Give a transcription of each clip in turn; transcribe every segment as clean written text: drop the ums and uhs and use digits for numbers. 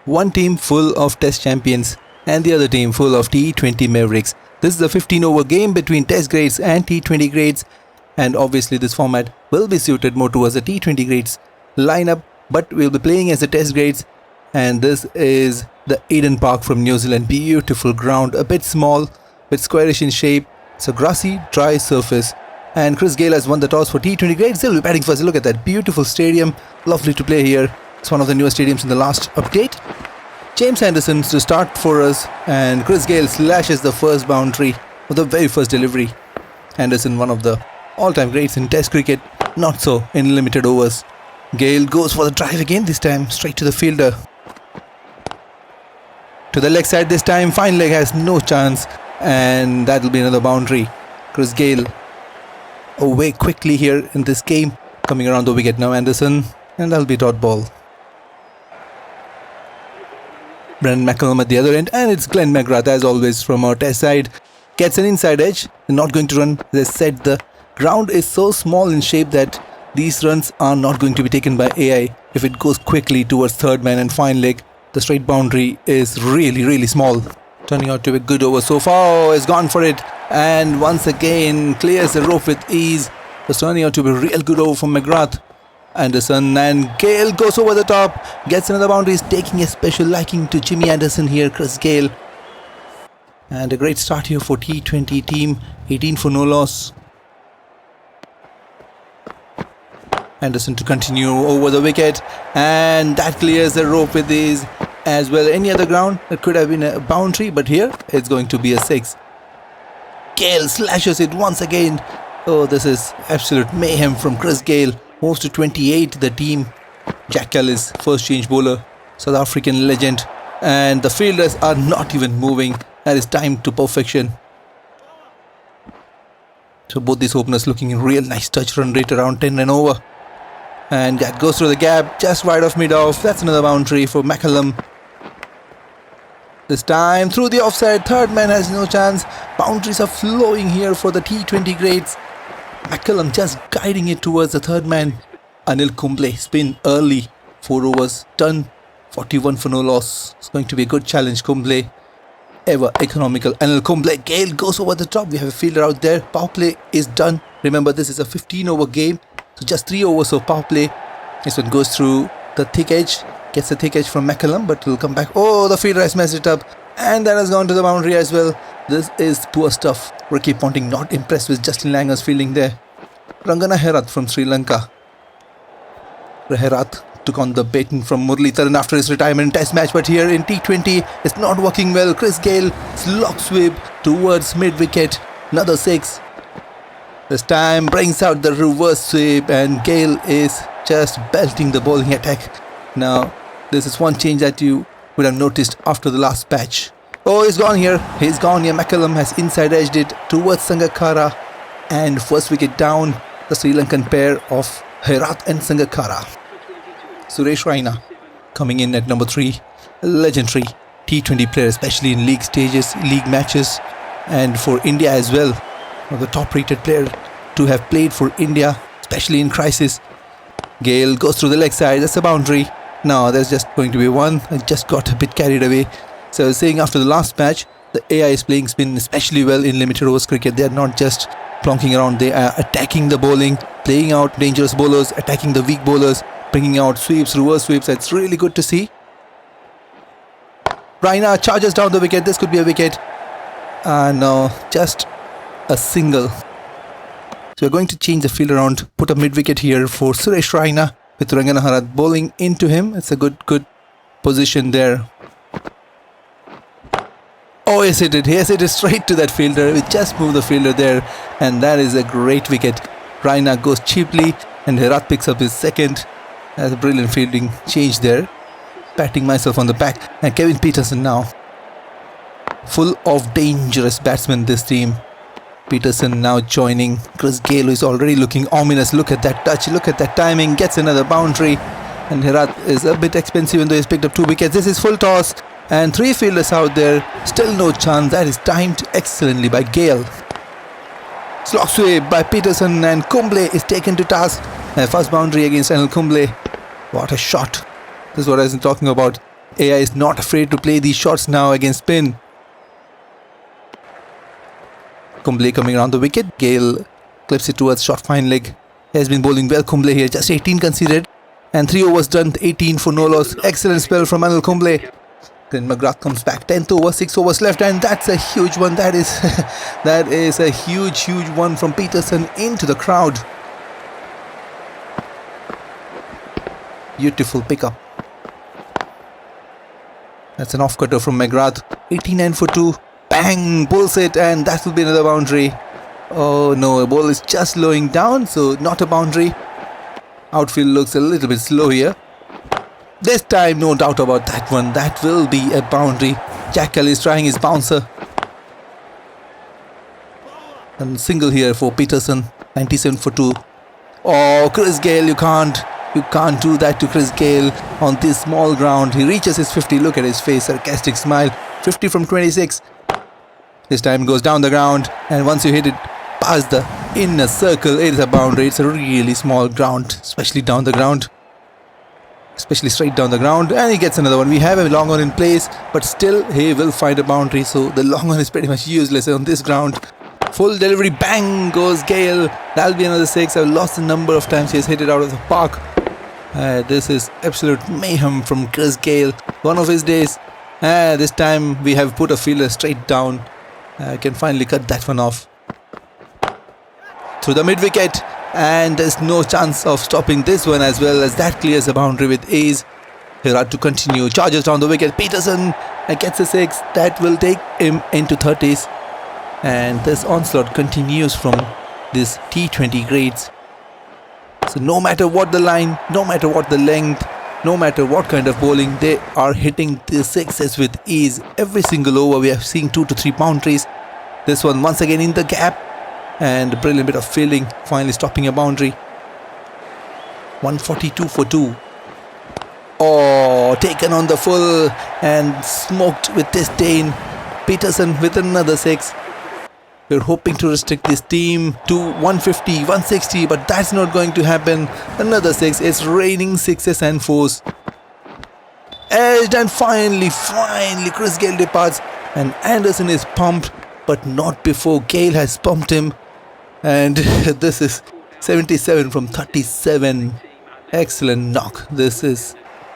One team full of Test champions and the other team full of T20 Mavericks. This is a 15-over game between Test grades and T20 grades, and obviously this format will be suited more towards the T20 grades lineup, but we'll be playing as the Test grades. And this is the Eden Park from New Zealand. Beautiful ground, a bit small, bit squarish in shape. It's a grassy, dry surface. And Chris Gayle has won the toss for T20 grades. He'll be batting first. Look at that beautiful stadium. Lovely to play here. It's one of the newest stadiums in the last update. James Anderson to start for us, and Chris Gayle slashes the first boundary with the very first delivery. Anderson, one of the all-time greats in Test cricket, not so in limited overs. Gayle goes for the drive again, this time straight to the fielder. To the leg side this time, fine leg has no chance, and that will be another boundary. Chris Gayle away quickly here in this game, coming around the wicket now Anderson, and that'll be dot ball. Brendan McCullum at the other end, and it's Glenn McGrath as always from our Test side. Gets an inside edge, not going to run. As I said, the ground is so small in shape that these runs are not going to be taken by AI. If it goes quickly towards third man and fine leg, the straight boundary is really small. Turning out to be a good over so far. Oh, it's gone for it, and once again clears the rope with ease. It's turning out to be a real good over from McGrath. Anderson, and Gayle goes over the top, gets another boundary. Is taking a special liking to Jimmy Anderson here, Chris Gayle. And a great start here for T20 team, 18 for no loss. Anderson to continue over the wicket, and that clears the rope with ease as well. Any other ground, it could have been a boundary, but here it's going to be a 6. Gayle slashes it once again. Oh, this is absolute mayhem from Chris Gayle. Moves to 28, the team. Jack Ellis, first change bowler, South African legend. And the fielders are not even moving. That is timed to perfection. So both these openers looking in real nice touch run rate around 10 and over. And that goes through the gap, just wide of mid-off. That's another boundary for McCullum. This time through the offside, third man has no chance. Boundaries are flowing here for the T20 grades. McCullum just guiding it towards the third man. Anil Kumble spin early, 4 overs done, 41 for no loss. It's going to be a good challenge. Kumble, ever economical. Anil Kumble, Gayle goes over the top. We have a fielder out there. Power play is done. Remember, this is a 15-over game, so just 3 overs of power play. This one goes through the thick edge, gets the thick edge from McCullum, but will come back. Oh, the fielder has messed it up, and that has gone to the boundary as well. This is poor stuff. Ricky Ponting not impressed with Justin Langer's fielding there. Rangana Herath from Sri Lanka. Herath took on the baton from Muralitharan after his retirement Test match, but here in T20 it's not working well. Chris Gayle slog sweep towards mid-wicket. Another 6. This time brings out the reverse sweep, and Gayle is just belting the bowling attack. Now, this is one change that you would have noticed after the last patch. Oh, he's gone here. He's gone here. McCullum has inside edged it towards Sangakkara. And first wicket down, the Sri Lankan pair of Herath and Sangakkara. Suresh Raina coming in at number 3. A legendary T20 player, especially in league stages, league matches, and for India as well. One of the top rated players to have played for India, especially in crisis. Gayle goes through the leg side. That's a boundary. No, there's just going to be one. I just got a bit carried away. So I was saying, after the last match, the AI is playing spin especially well in limited overs cricket. They are not just plonking around, they are attacking the bowling, playing out dangerous bowlers, attacking the weak bowlers, bringing out sweeps, reverse sweeps. It's really good to see. Raina charges down the wicket. This could be a wicket. No, just a single. So we're going to change the field around, put a mid-wicket here for Suresh Raina with Rangana Herath bowling into him. It's a good position there. Oh, yes it did. Yes, it is straight to that fielder. We just moved the fielder there, and that is a great wicket. Raina goes cheaply, and Herath picks up his second. That's a brilliant fielding change there. Patting myself on the back. And Kevin Peterson now. Full of dangerous batsmen, this team. Peterson now joining Chris Gayle, who is already looking ominous. Look at that touch. Look at that timing. Gets another boundary. And Herath is a bit expensive, even though he's picked up 2 wickets. This is full toss. And 3 fielders out there. Still no chance. That is timed excellently by Gayle. Slog sweep by Peterson, and Kumble is taken to task. First boundary against Anil Kumble. What a shot. This is what I was talking about. AI is not afraid to play these shots now against spin. Kumble coming around the wicket. Gale clips it towards short fine leg. He has been bowling well, Kumble here. Just 18 conceded. And 3 overs done, 18 for no loss. Excellent spell from Anil Kumble. Then McGrath comes back, 10th over, 6 overs left, and that's a huge one. That is that is a huge one from Peterson into the crowd. Beautiful pickup. That's an off-cutter from McGrath. 89 for 2. Bang! Pulls it, and that will be another boundary. Oh no, the ball is just slowing down, so not a boundary. Outfield looks a little bit slow here. This time, no doubt about that one. That will be a boundary. Jack Kelly is trying his bouncer. And single here for Peterson. 97 for 2. Oh, Chris Gale, you can't do that to Chris Gale on this small ground. He reaches his 50. Look at his face, sarcastic smile. 50 from 26. This time goes down the ground, and once you hit it past the inner circle, it is a boundary. It's a really small ground, especially down the ground. Especially straight down the ground, and he gets another one. We have a long on in place, but still he will find a boundary, so the long on is pretty much useless on this ground. Full delivery, bang goes Gale. That'll be another 6. I've lost the number of times he has hit it out of the park. This is absolute mayhem from Chris Gale. One of his days. This time we have put a fielder straight down. I can finally cut that one off. Through the mid wicket. And there's no chance of stopping this one, as well as that clears the boundary with ease. He'll to continue. Charges down the wicket. Peterson gets a 6. That will take him into 30s. And this onslaught continues from this T20 grades. So no matter what the line, no matter what the length, no matter what kind of bowling, they are hitting the 6s with ease. Every single over we are seeing 2 to 3 boundaries. This one once again in the gap. And a brilliant bit of fielding, finally stopping a boundary. 142 for 2. Oh, taken on the full and smoked with disdain. Peterson with another 6. We're hoping to restrict this team to 150, 160, but that's not going to happen. Another 6. It's raining 6s and 4s. Edged, and finally Chris Gale departs, and Anderson is pumped, but not before Gale has pumped him. And this is 77 from 37. Excellent knock. This is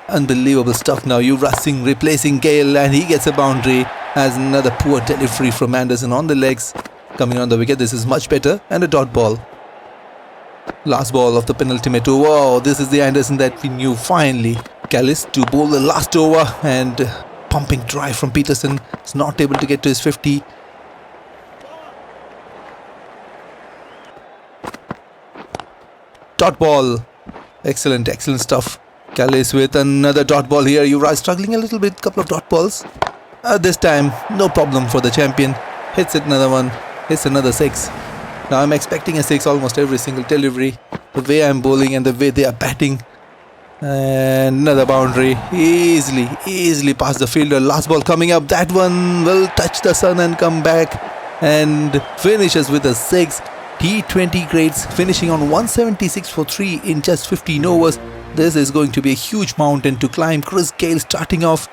unbelievable stuff now. Yuvraj Singh replacing Gale, and he gets a boundary. As another poor delivery from Anderson on the legs. Coming on the wicket, this is much better. And a dot ball. Last ball of the penultimate over. Wow, this is the Anderson that we knew finally. Callis to bowl the last over, and pumping drive from Peterson. Is not able to get to his 50. Dot ball. Excellent stuff. Callis with another dot ball here. Yuvraj struggling a little bit. Couple of dot balls. This time, no problem for the champion. Hits it another one. Hits another 6. Now I'm expecting a 6 almost every single delivery. The way I'm bowling and the way they are batting. And another boundary. Easily past the fielder. Last ball coming up. That one will touch the sun and come back. And finishes with a 6. T20 grades finishing on 176 for 3 in just 15 overs. This is going to be a huge mountain to climb. Chris Gale starting off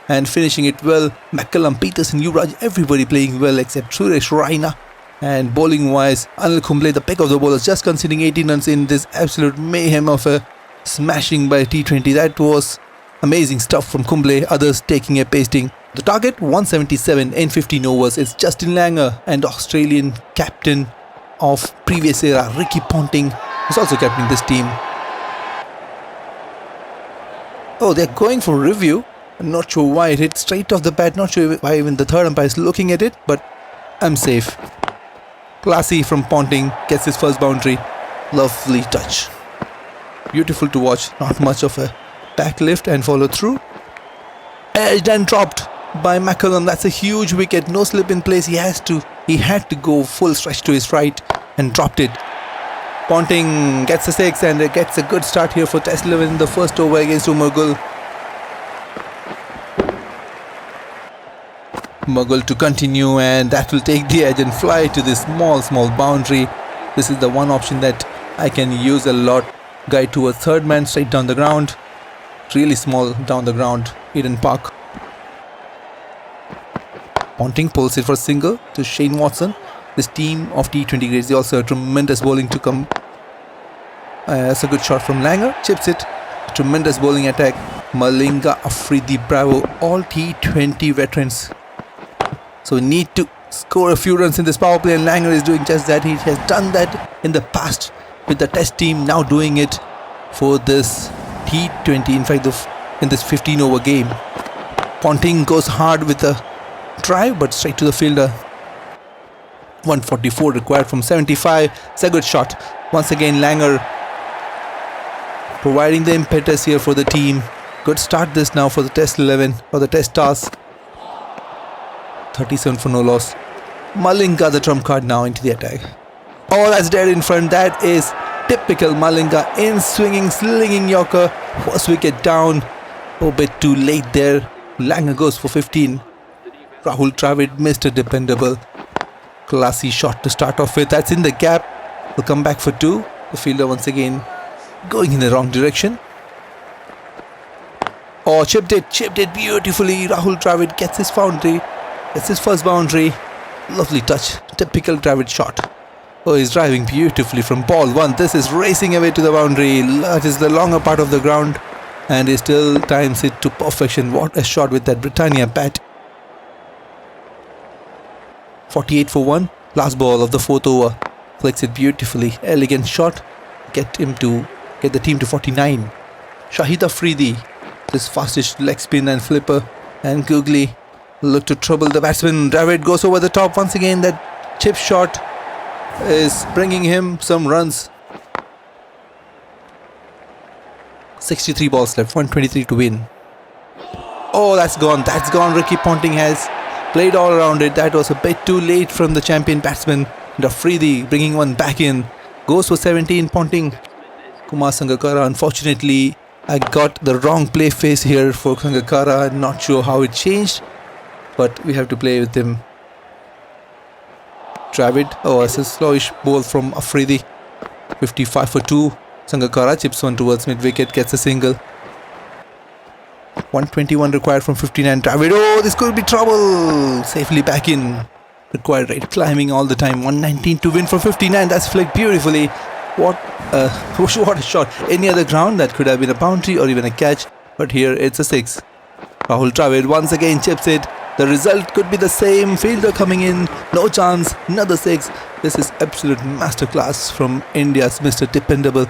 and finishing it well. McCullum, Peterson, Yuvraj, everybody playing well except Suresh Raina. And bowling wise, Anil Kumble, the pick of the bowlers, just conceding 18 runs in this absolute mayhem of a smashing by T20. That was amazing stuff from Kumble. Others taking a pasting. The target 177 in 15 overs. It's Justin Langer and Australian captain of previous era, Ricky Ponting, is also captaining this team. Oh, they're going for review. I'm not sure why it hit straight off the bat. Not sure why even the third umpire is looking at it, but I'm safe. Classy from Ponting, gets his first boundary. Lovely touch. Beautiful to watch. Not much of a back lift and follow through. Edged and dropped by McCullum. That's a huge wicket. No slip in place. He had to go full stretch to his right and dropped it. Ponting gets a 6 and gets a good start here for Test 11 in the first over against Umargul. Umargul to continue, and that will take the edge and fly to this small boundary. This is the one option that I can use a lot. Guide to a third man straight down the ground. really small down the ground. Eden Park. Ponting pulls it for a single to Shane Watson. This team of T20 grades, they also have tremendous bowling to come. That's a good shot from Langer. Chips it. Tremendous bowling attack. Malinga, Afridi, Bravo, all T20 veterans. So we need to score a few runs in this power play, and Langer is doing just that. He has done that in the past with the test team, now doing it for this T20. In fact, in this 15 over game. Ponting goes hard with a drive, but straight to the fielder. 144 required from 75. It's a good shot. Once again, Langer providing the impetus here for the team. Good start this now for the test 11 or the test task. 37 for no loss. Malinga, the trump card now into the attack. Oh, that's dead in front. That is typical Malinga. In swinging, slinging Yorker. First wicket down. A bit too late there. Langer goes for 15. Rahul Dravid, Mr. Dependable. Classy shot to start off with. That's in the gap. Will come back for 2. The fielder once again going in the wrong direction. Oh, chipped it beautifully. Rahul Dravid gets his boundary. Gets his first boundary. Lovely touch. Typical Dravid shot. Oh, he's driving beautifully from ball 1. This is racing away to the boundary. That is the longer part of the ground. And he still times it to perfection. What a shot with that Britannia bat. 48 for 1. Last ball of the 4th over. Flicks it beautifully. Elegant shot. Get the team to 49. Shahid Afridi. This fastest leg spin and flipper. And Googly look to trouble the batsman. Dravid goes over the top. Once again, that chip shot is bringing him some runs. 63 balls left. 123 to win. Oh, that's gone. That's gone. Ricky Ponting has played all around it. That was a bit too late from the champion batsman. And Afridi bringing one back in. Goes for 17. Ponting. Kumar Sangakkara. Unfortunately, I got the wrong play face here for Sangakkara. Not sure how it changed, but we have to play with him. Dravid. Oh, it's a slowish ball from Afridi. 55 for 2. Sangakkara chips one towards mid-wicket, gets a single. 121 required from 59. Dravid. Oh, this could be trouble. Safely back in. Required right climbing all the time. 119 to win for 59. That's flicked beautifully. What a shot. Any other ground that could have been a boundary or even a catch, but here it's a 6. Rahul Dravid once again chips it. The result could be the same. Fielder coming in, no chance. Another 6. This is absolute masterclass from India's Mr. Dependable.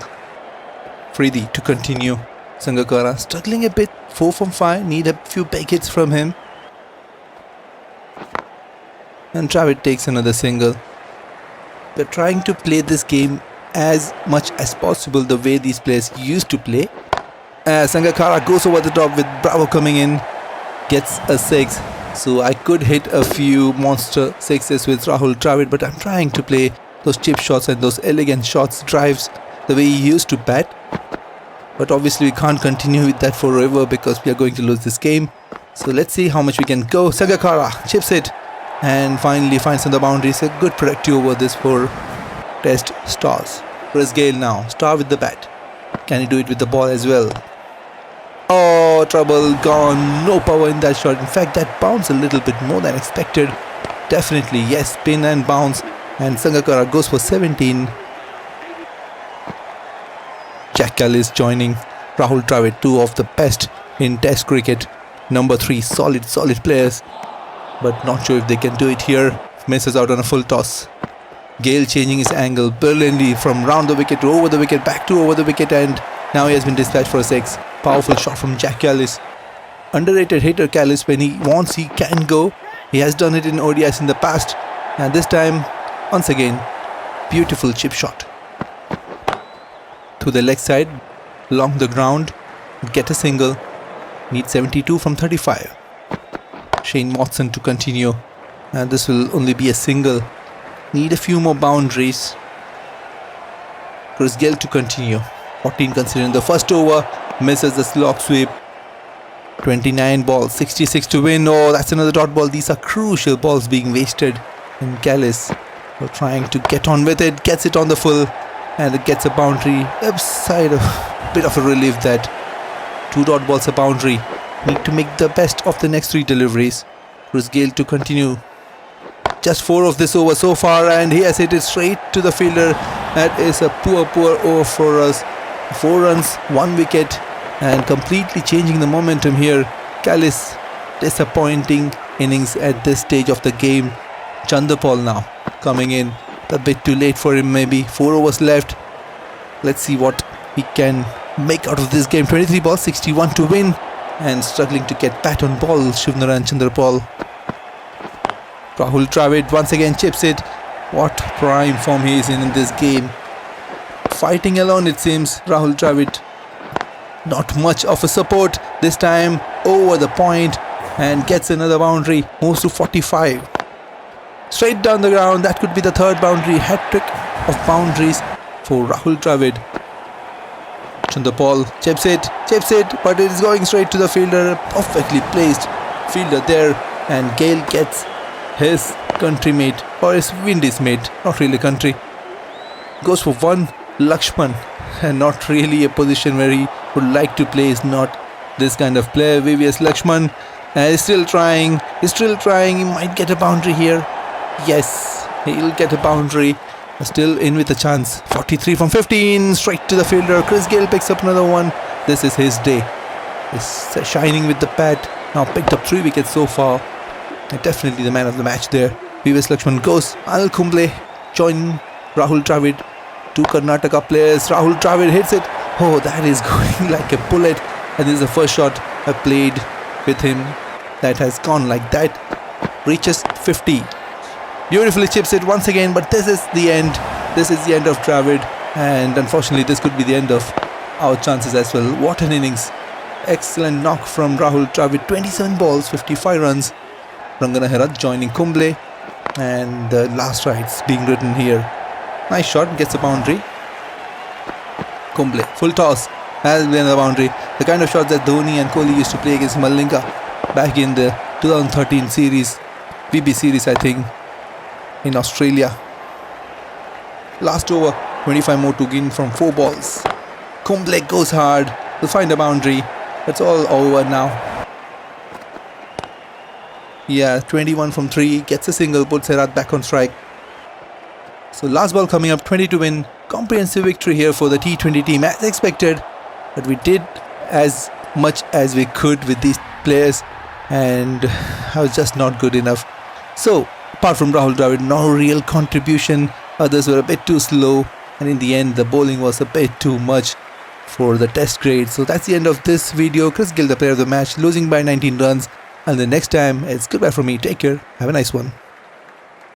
Freedy to continue. Sangakkara struggling a bit. 4 from 5. Need a few big hits from him. And Dravid takes another single. We're trying to play this game as much as possible the way these players used to play. Sangakkara goes over the top with Bravo coming in. Gets a 6. So I could hit a few monster 6s with Rahul Dravid, but I'm trying to play those chip shots and those elegant shots, drives, the way he used to bat. But obviously we can't continue with that forever because we are going to lose this game. So let's see how much we can go. Sangakkara chips it and finally finds on the boundaries. A good productive over this for test stars. Chris Gayle now, star with the bat. Can he do it with the ball as well? Oh, trouble, gone. No power in that shot. In fact, that bounced a little bit more than expected. Definitely, yes, spin and bounce. And Sangakkara goes for 17. Jack Callis joining Rahul Dravid, 2 of the best in test cricket. Number 3, solid players. But not sure if they can do it here. Misses out on a full toss. Gayle changing his angle brilliantly from round the wicket to over the wicket, back to over the wicket, and now he has been dispatched for a 6. Powerful shot from Jack Callis. Underrated hitter Callis. When he wants, he can go. He has done it in ODIs in the past, and this time, once again, beautiful chip shot. To the leg side, along the ground, get a single. Need 72 from 35. Shane Watson to continue, and this will only be a single. Need a few more boundaries. Chris Gayle to continue. 14 considering the first over. Misses the slog sweep. 29 balls, 66 to win. Oh, that's another dot ball. These are crucial balls being wasted. And Callis trying to get on with it. Gets it on the full. And it gets a boundary. Upside, a bit of a relief that 2 dot balls a boundary. Need to make the best of the next 3 deliveries. Chris Gayle to continue. Just 4 of this over so far, and he has hit it straight to the fielder. That is a poor over for us. 4 runs, 1 wicket, and completely changing the momentum here. Callis, disappointing innings at this stage of the game. Chanderpaul now coming in. A bit too late for him maybe. 4 overs left. Let's see what he can make out of this game. 23 balls, 61 to win. And struggling to get bat on ball, Shivnaran Chanderpaul. Rahul Dravid once again chips it. What prime form he is in this game. Fighting alone it seems. Rahul Dravid. Not much of a support this time. Over the point and gets another boundary. Moves to 45. Straight down the ground. That could be the 3rd boundary. Hat-trick of boundaries for Rahul Dravid. Chanderpaul chips it, but it is going straight to the fielder. Perfectly placed fielder there, and Gayle gets his country mate, or his Windies mate, not really country. Goes for 1 Lakshman, and not really a position where he would like to play. Is not this kind of player. VVS Lakshman is still trying. He might get a boundary here. Yes, he'll get a boundary. Still in with a chance. 43 from 15, straight to the fielder. Chris Gayle picks up another one. This is his day. He's shining with the bat. Now picked up 3 wickets so far. And definitely the man of the match there. VVS Lakshman goes. Anil Kumble joining Rahul Dravid. 2 Karnataka players. Rahul Dravid hits it. Oh, that is going like a bullet. And this is the first shot I played with him that has gone like that. Reaches 50. Beautifully chips it once again, but this is the end. This is the end of Dravid, and unfortunately this could be the end of our chances as well. What an innings. Excellent knock from Rahul Dravid. 27 balls, 55 runs. Rangana Herat joining Kumble, and the last rights being written here. Nice shot, gets a boundary. Kumble, full toss, has been the boundary. The kind of shots that Dhoni and Kohli used to play against Malinga back in the 2013 series, VB series I think, in Australia. Last over, 25 more to gain from 4 balls. Kumble goes hard, will find a boundary. It's all over now. Yeah, 21 from 3, gets a single, puts Herat back on strike. So last ball coming up, 20 to win. Comprehensive victory here for the T20 team as expected. But we did as much as we could with these players, and I was just not good enough. So apart from Rahul Dravid, no real contribution. Others were a bit too slow, and in the end the bowling was a bit too much for the test grade. So that's the end of this video. Chris Gayle, the player of the match, losing by 19 runs. And the next time, it's goodbye from me. Take care. Have a nice one.